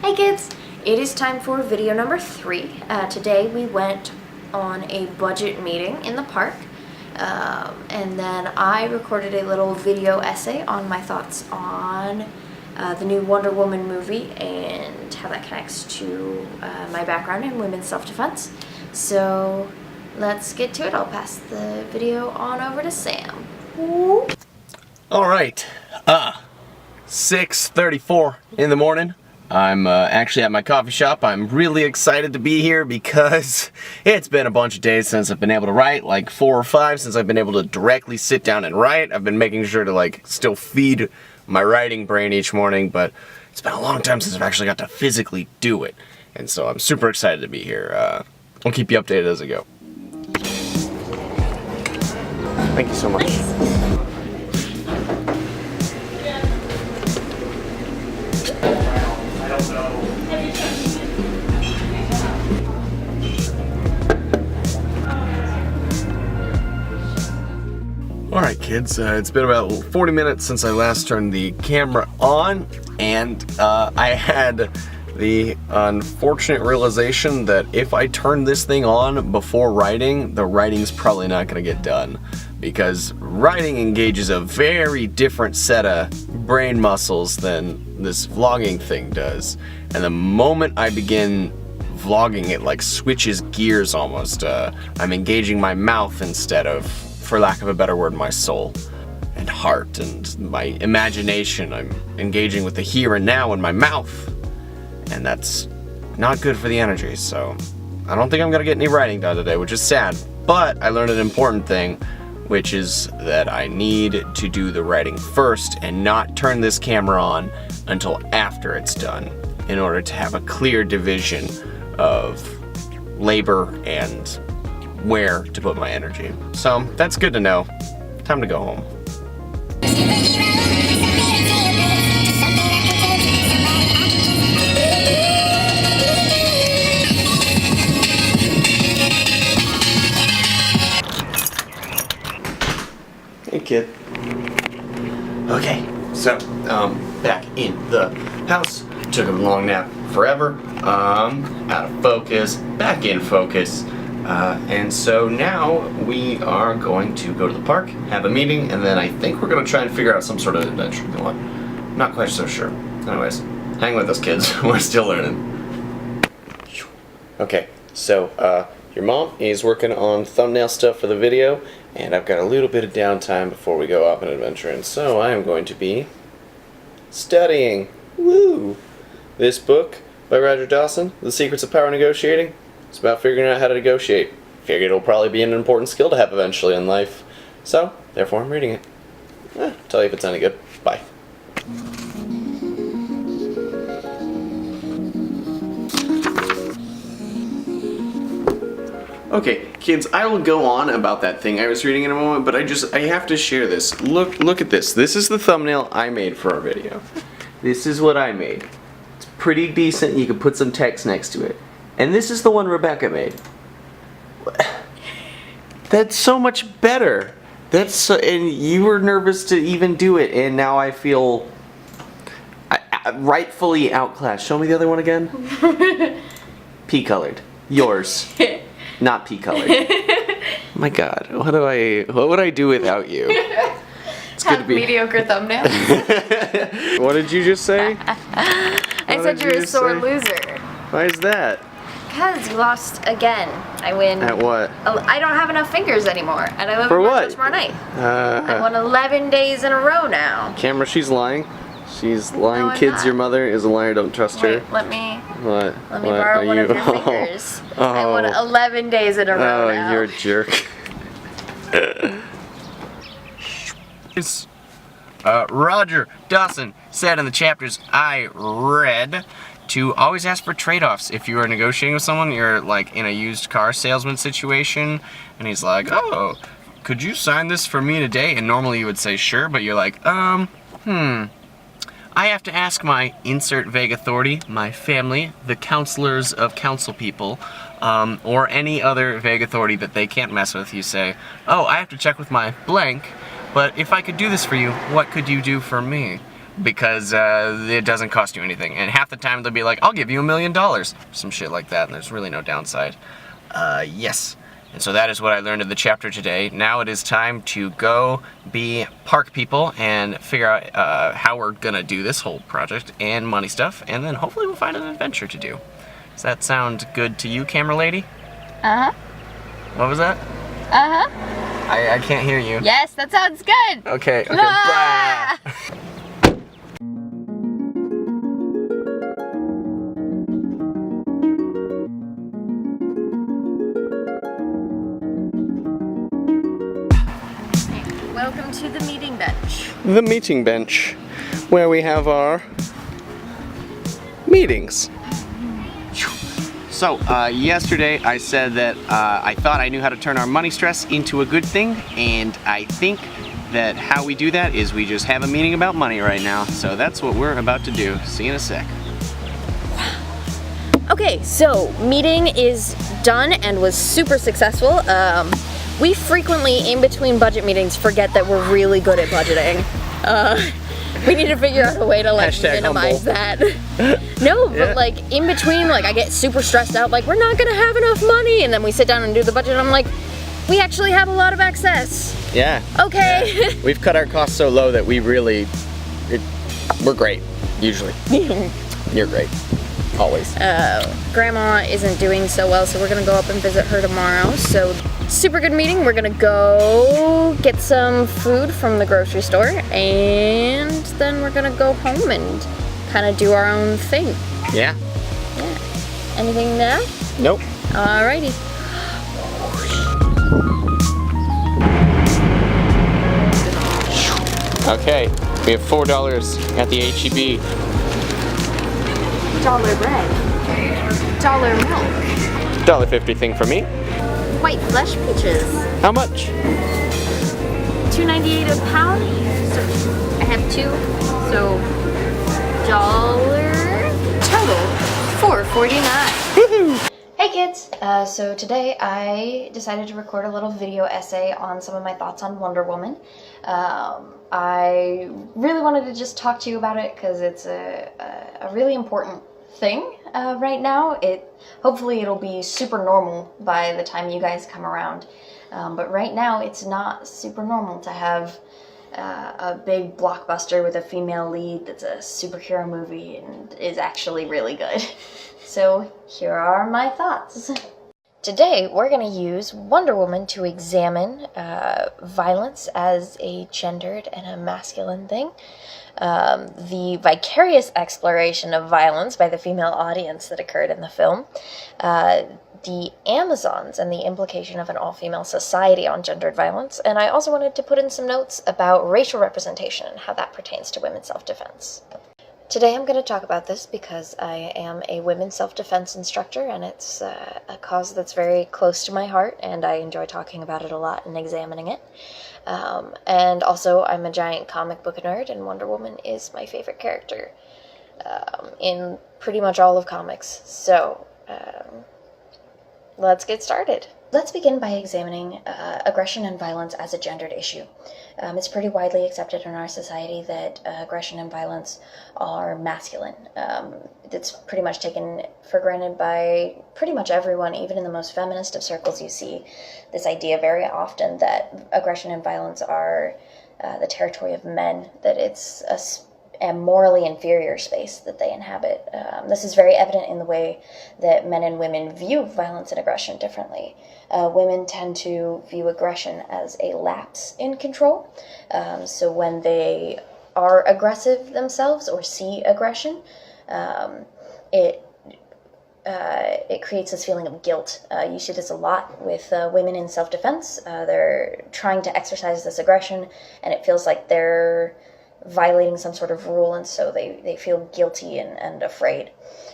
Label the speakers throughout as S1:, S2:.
S1: Hey kids, it is time for video number 3. Today we went on a budget meeting in the park, and then I recorded a little video essay on my thoughts on the new Wonder Woman movie and how that connects to my background in women's self-defense. So let's get to it. I'll pass the video on over to Sam. Woo.
S2: All right, 6:34 in the morning. I'm actually at my coffee shop. I'm really excited to be here because it's been a bunch of days since I've been able to write, like 4 or 5 since I've been able to directly sit down and write. I've been making sure to still feed my writing brain each morning, but it's been a long time since I've actually got to physically do it. And so I'm super excited to be here. I'll keep you updated as I go. Thank you so much. Alright kids, it's been about 40 minutes since I last turned the camera on, and I had the unfortunate realization that if I turn this thing on before writing, the writing's probably not going to get done. Because writing engages a very different set of brain muscles than this vlogging thing does. And the moment I begin vlogging, it switches gears almost. I'm engaging my mouth instead of, for lack of a better word, my soul and heart and my imagination. I'm engaging with the here and now in my mouth, and that's not good for the energy. So I don't think I'm gonna get any writing done today, which is sad. But I learned an important thing, which is that I need to do the writing first and not turn this camera on until after it's done, in order to have a clear division of labor and where to put my energy. So that's good to know. Time to go home. Hey kid. Okay, so back in the house. Took a long nap forever. Out of focus, back in focus. And so now we are going to go to the park, have a meeting, and then I think we're going to try and figure out some sort of adventure. You know what? Not quite so sure. Anyways, hang with us kids, we're still learning. Okay, so your mom is working on thumbnail stuff for the video, and I've got a little bit of downtime before we go off on an adventure, and so I am going to be studying. Woo! This book by Roger Dawson, The Secrets of Power Negotiating. It's about figuring out how to negotiate. Figured it'll probably be an important skill to have eventually in life. So, therefore I'm reading it. Tell you if it's any good. Bye. Okay, kids, I will go on about that thing I was reading in a moment, but I have to share this. Look at this. This is the thumbnail I made for our video. This is what I made. It's pretty decent. You could put some text next to it. And this is the one Rebecca made. That's so much better. And you were nervous to even do it, and now I feel rightfully outclassed. Show me the other one again. Pea colored. Yours. Not pea colored. My God, what would I do without you? It's good to be
S1: mediocre thumbnail.
S2: What did you just say?
S1: I said you're a sore loser.
S2: Why is that?
S1: Because you lost again. I win.
S2: At what?
S1: I don't have enough fingers anymore, and I live
S2: For
S1: in
S2: what?
S1: Rochester tomorrow night. I won 11 days in a row now.
S2: Camera, she's lying. She's lying.
S1: No, I'm
S2: Kids,
S1: not.
S2: Your mother is a liar. Don't trust her.
S1: Wait, let me
S2: What?
S1: borrow one of your fingers. I won 11 days in a row now.
S2: Oh, you're a jerk. Roger Dawson said in the chapters I read to always ask for trade-offs. If you are negotiating with someone, you're in a used car salesman situation, and he's like, oh, could you sign this for me today? And normally you would say sure, but you're like, I have to ask my insert vague authority, my family, the counselors of council people, or any other vague authority that they can't mess with. You say, oh, I have to check with my blank, but if I could do this for you, what could you do for me? because it doesn't cost you anything. And half the time they'll be like, I'll give you $1 million. Some shit like that, and there's really no downside. Yes. And so that is what I learned in the chapter today. Now it is time to go be park people and figure out how we're gonna do this whole project and money stuff, and then hopefully we'll find an adventure to do. Does that sound good to you, camera lady?
S3: Uh-huh.
S2: What was that?
S3: Uh-huh.
S2: I can't hear you.
S3: Yes, that sounds good.
S2: Okay, okay.
S3: Ah!
S2: Blah.
S1: Welcome to the meeting bench.
S2: The meeting bench, where we have our meetings. So, yesterday I said that I thought I knew how to turn our money stress into a good thing, and I think that how we do that is we just have a meeting about money right now. So that's what we're about to do. See you in a sec.
S1: Okay, so meeting is done and was super successful. We frequently, in between budget meetings, forget that we're really good at budgeting. We need to figure out a way to like
S2: Hashtag
S1: minimize
S2: humble.
S1: that. No, but
S2: Yeah.
S1: like in between, like I get super stressed out, like we're not gonna have enough money, and then we sit down and do the budget, and I'm like, we actually have a lot of excess.
S2: Yeah.
S1: Okay.
S2: We've cut our costs so low that we're great, usually. You're great. Always.
S1: Grandma isn't doing so well, so we're gonna go up and visit her tomorrow. So super good meeting. We're gonna go get some food from the grocery store, and then we're gonna go home and kind of do our own thing.
S2: Yeah.
S1: Yeah. Anything there?
S2: Nope.
S1: Alrighty.
S2: Okay. We have $4 at the HEB.
S1: Dollar bread. Dollar milk.
S2: $1.50 thing for me.
S1: White flesh peaches.
S2: How much?
S1: $2.98 a pound. So I have two. So dollar total $4.49. Hey kids! So today I decided to record a little video essay on some of my thoughts on Wonder Woman. I really wanted to just talk to you about it because it's a really important thing right now. Hopefully it'll be super normal by the time you guys come around. But right now it's not super normal to have a big blockbuster with a female lead that's a superhero movie and is actually really good. So here are my thoughts. Today we're going to use Wonder Woman to examine violence as a gendered and a masculine thing. The vicarious exploration of violence by the female audience that occurred in the film, the Amazons and the implication of an all-female society on gendered violence, and I also wanted to put in some notes about racial representation and how that pertains to women's self-defense. Today I'm going to talk about this because I am a women's self-defense instructor, and it's a cause that's very close to my heart, and I enjoy talking about it a lot and examining it. And also I'm a giant comic book nerd, and Wonder Woman is my favorite character in pretty much all of comics. So let's get started. Let's begin by examining aggression and violence as a gendered issue. It's pretty widely accepted in our society that aggression and violence are masculine. It's pretty much taken for granted by pretty much everyone, even in the most feminist of circles. You see this idea very often that aggression and violence are the territory of men, that it's a morally inferior space that they inhabit. This is very evident in the way that men and women view violence and aggression differently. Women tend to view aggression as a lapse in control. So when they are aggressive themselves or see aggression, it creates this feeling of guilt. You see this a lot with women in self-defense. They're trying to exercise this aggression, and it feels like they're violating some sort of rule, and so they feel guilty and afraid.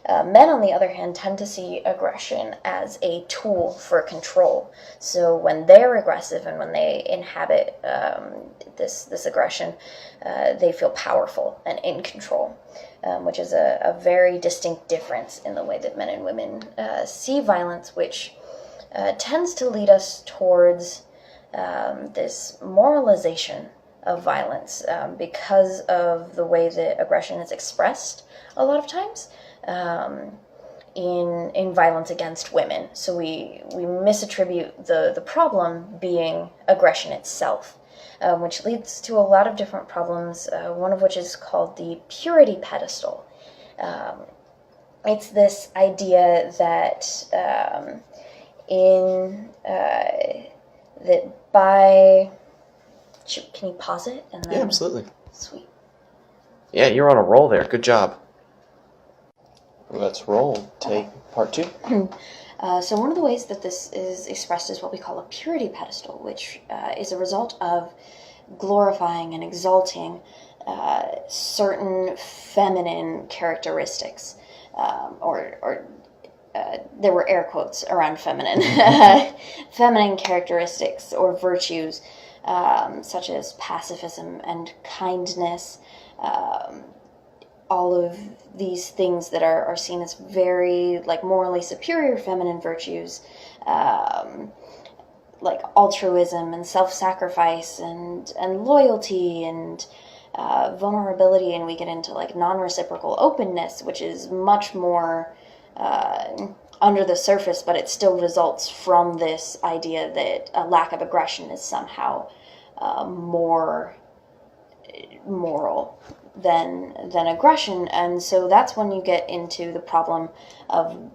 S1: Men, on the other hand, tend to see aggression as a tool for control. So when they're aggressive and when they inhabit this aggression, they feel powerful and in control, which is a very distinct difference in the way that men and women see violence, which tends to lead us towards this moralization violence because of the way that aggression is expressed a lot of times in violence against women. So we misattribute the problem being aggression itself, which leads to a lot of different problems, one of which is called the purity pedestal. It's this idea that that by... Can you pause it? And then...
S2: Yeah, absolutely.
S1: Sweet.
S2: Yeah, you're on a roll there. Good job. Let's roll. Take part 2.
S1: So one of the ways that this is expressed is what we call a purity pedestal, which is a result of glorifying and exalting certain feminine characteristics, there were air quotes around feminine, feminine characteristics or virtues, such as pacifism and kindness, all of these things that are seen as very morally superior feminine virtues, like altruism and self-sacrifice and loyalty and vulnerability, and we get into non-reciprocal openness, which is much more under the surface, but it still results from this idea that a lack of aggression is somehow more moral than aggression. And so that's when you get into the problem of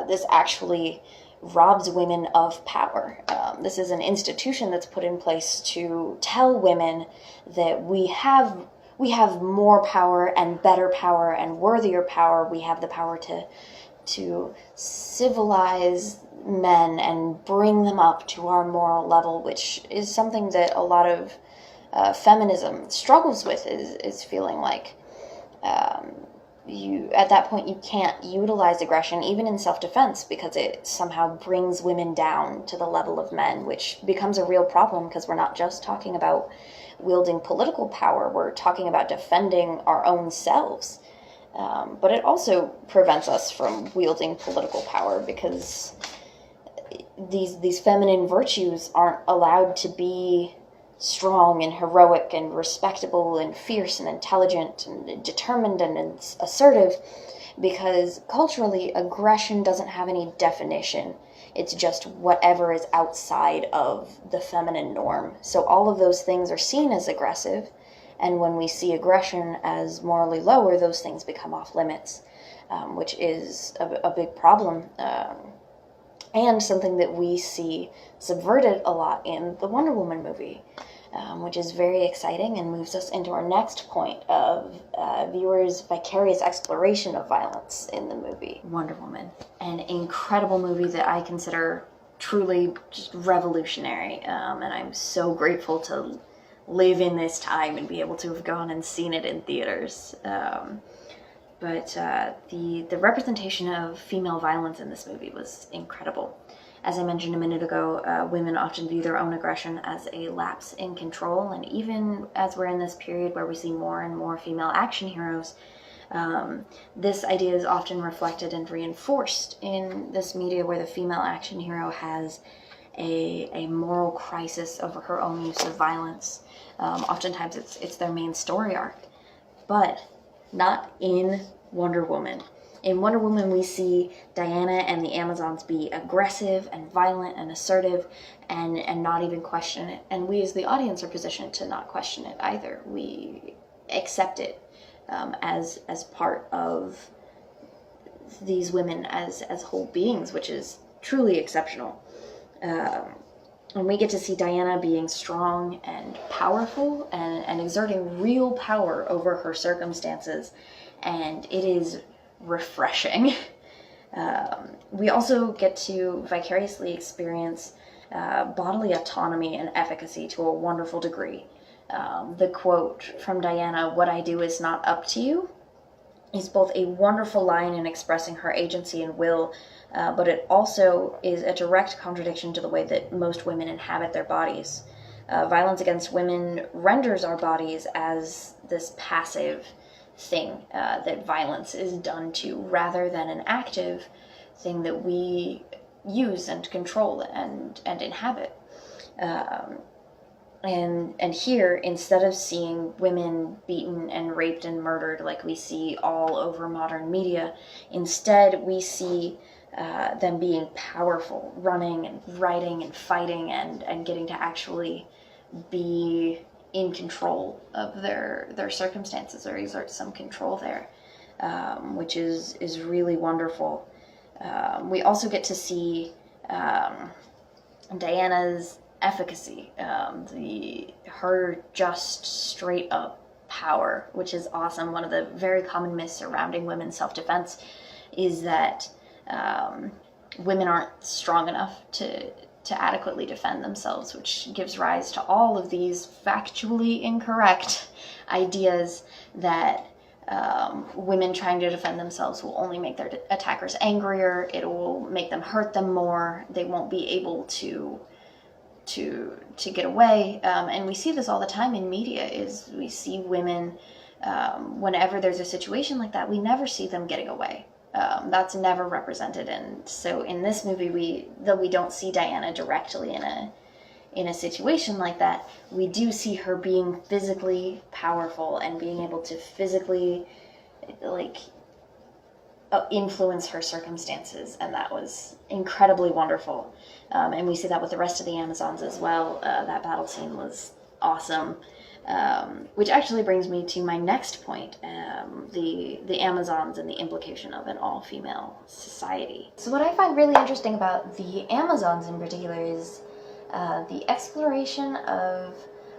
S1: this actually robs women of power. This is an institution that's put in place to tell women that we have more power and better power and worthier power. We have the power to civilize men and bring them up to our moral level, which is something that a lot of feminism struggles with, is feeling like you at that point you can't utilize aggression even in self-defense because it somehow brings women down to the level of men, which becomes a real problem because we're not just talking about wielding political power, we're talking about defending our own selves. But it also prevents us from wielding political power because these feminine virtues aren't allowed to be strong and heroic and respectable and fierce and intelligent and determined and assertive, because culturally aggression doesn't have any definition. It's just whatever is outside of the feminine norm. So all of those things are seen as aggressive, and when we see aggression as morally lower, those things become off limits, which is a big problem, and something that we see subverted a lot in the Wonder Woman movie, which is very exciting and moves us into our next point of viewers' vicarious exploration of violence in the movie Wonder Woman. An incredible movie that I consider truly just revolutionary, and I'm so grateful to live in this time and be able to have gone and seen it in theaters. But the representation of female violence in this movie was incredible. As I mentioned a minute ago, women often view their own aggression as a lapse in control, and even as we're in this period where we see more and more female action heroes, this idea is often reflected and reinforced in this media where the female action hero has a moral crisis over her own use of violence. Oftentimes it's their main story arc, but not in Wonder Woman. In Wonder Woman, we see Diana and the Amazons be aggressive and violent and assertive and not even question it. And we as the audience are positioned to not question it either. We accept it as part of these women as whole beings, which is truly exceptional. And we get to see Diana being strong and powerful and exerting real power over her circumstances, and it is refreshing. We also get to vicariously experience bodily autonomy and efficacy to a wonderful degree. The quote from Diana, "What I do is not up to you," is both a wonderful line in expressing her agency and will, but it also is a direct contradiction to the way that most women inhabit their bodies. Violence against women renders our bodies as this passive thing that violence is done to, rather than an active thing that we use and control and inhabit. And here, instead of seeing women beaten and raped and murdered like we see all over modern media, instead we see them being powerful, running and writing and fighting and getting to actually be in control of their circumstances, or exert some control there, which is really wonderful. We also get to see Diana's efficacy, her just straight up power, which is awesome. One of the very common myths surrounding women's self-defense is that women aren't strong enough to adequately defend themselves, which gives rise to all of these factually incorrect ideas that women trying to defend themselves will only make their attackers angrier. It will make them hurt them more. They won't be able to get away. And we see this all the time in media. Is we see women, whenever there's a situation like that, we never see them getting away. That's never represented. And so in this movie, though we don't see Diana directly in a situation like that, we do see her being physically powerful and being able to physically influence her circumstances, and that was incredibly wonderful. And we see that with the rest of the Amazons as well. That battle scene was awesome. Which actually brings me to my next point, the Amazons and the implication of an all-female society. So what I find really interesting about the Amazons in particular is the exploration of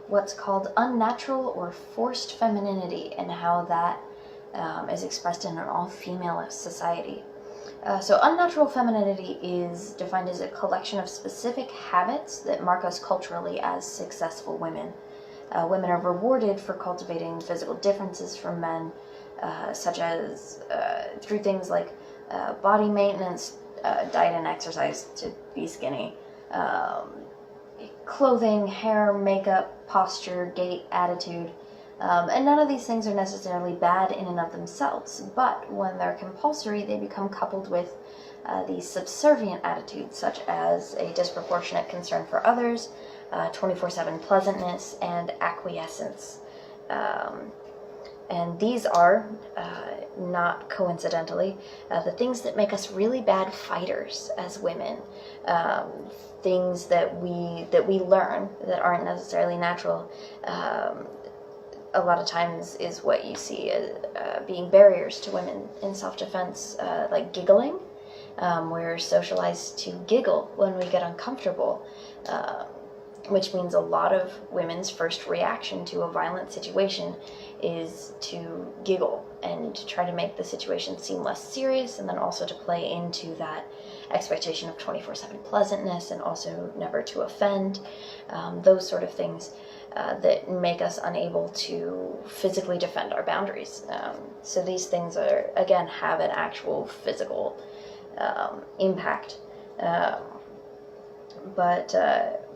S1: what's called unnatural or forced femininity, and how that is expressed in an all-female society. So unnatural femininity is defined as a collection of specific habits that mark us culturally as successful women. Women are rewarded for cultivating physical differences from men, such as through things like body maintenance, diet and exercise to be skinny, clothing, hair, makeup, posture, gait, attitude. And none of these things are necessarily bad in and of themselves, but when they're compulsory, they become coupled with these subservient attitudes, such as a disproportionate concern for others, 24/7 pleasantness, and acquiescence. And these are, not coincidentally, the things that make us really bad fighters as women. Things that we learn that aren't necessarily natural. A lot of times is what you see as being barriers to women in self-defense, like giggling. We're socialized to giggle when we get uncomfortable, which means a lot of women's first reaction to a violent situation is to giggle and to try to make the situation seem less serious, and then also to play into that expectation of 24/7 pleasantness and also never to offend, those sort of things that make us unable to physically defend our boundaries. So these things are, again, have an actual physical impact. But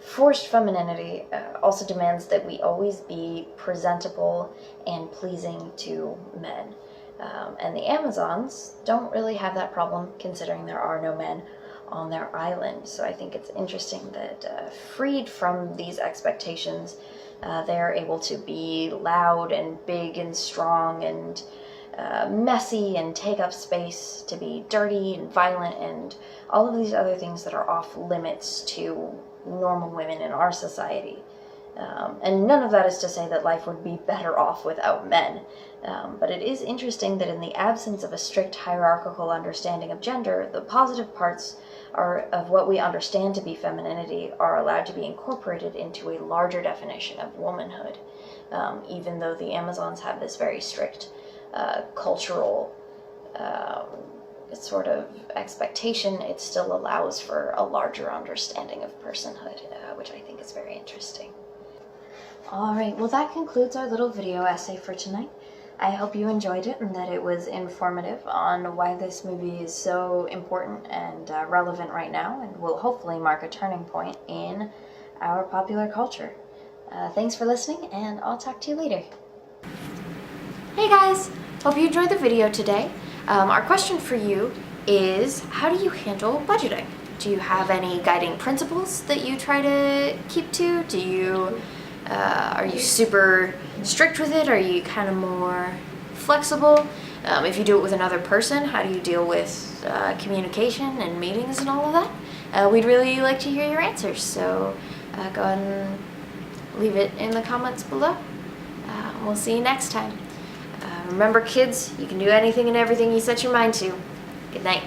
S1: forced femininity also demands that we always be presentable and pleasing to men. And the Amazons don't really have that problem, considering there are no men on their island. So I think it's interesting that freed from these expectations, they are able to be loud and big and strong and messy and take up space, to be dirty and violent and all of these other things that are off limits to normal women in our society. And none of that is to say that life would be better off without men. But it is interesting that in the absence of a strict hierarchical understanding of gender, the positive parts of what we understand to be femininity are allowed to be incorporated into a larger definition of womanhood. Even though the Amazons have this very strict cultural sort of expectation, it still allows for a larger understanding of personhood, which I think is very interesting. Alright, well that concludes our little video essay for tonight. I hope you enjoyed it and that it was informative on why this movie is so important and relevant right now, and will hopefully mark a turning point in our popular culture. Thanks for listening, and I'll talk to you later. Hey guys! Hope you enjoyed the video today. Our question for you is, how do you handle budgeting? Do you have any guiding principles that you try to keep to? Do you Are you super strict with it? Are you kind of more flexible? If you do it with another person, how do you deal with communication and meetings and all of that? We'd really like to hear your answers, so go ahead and leave it in the comments below. We'll see you next time. Remember, kids, you can do anything and everything you set your mind to. Good night.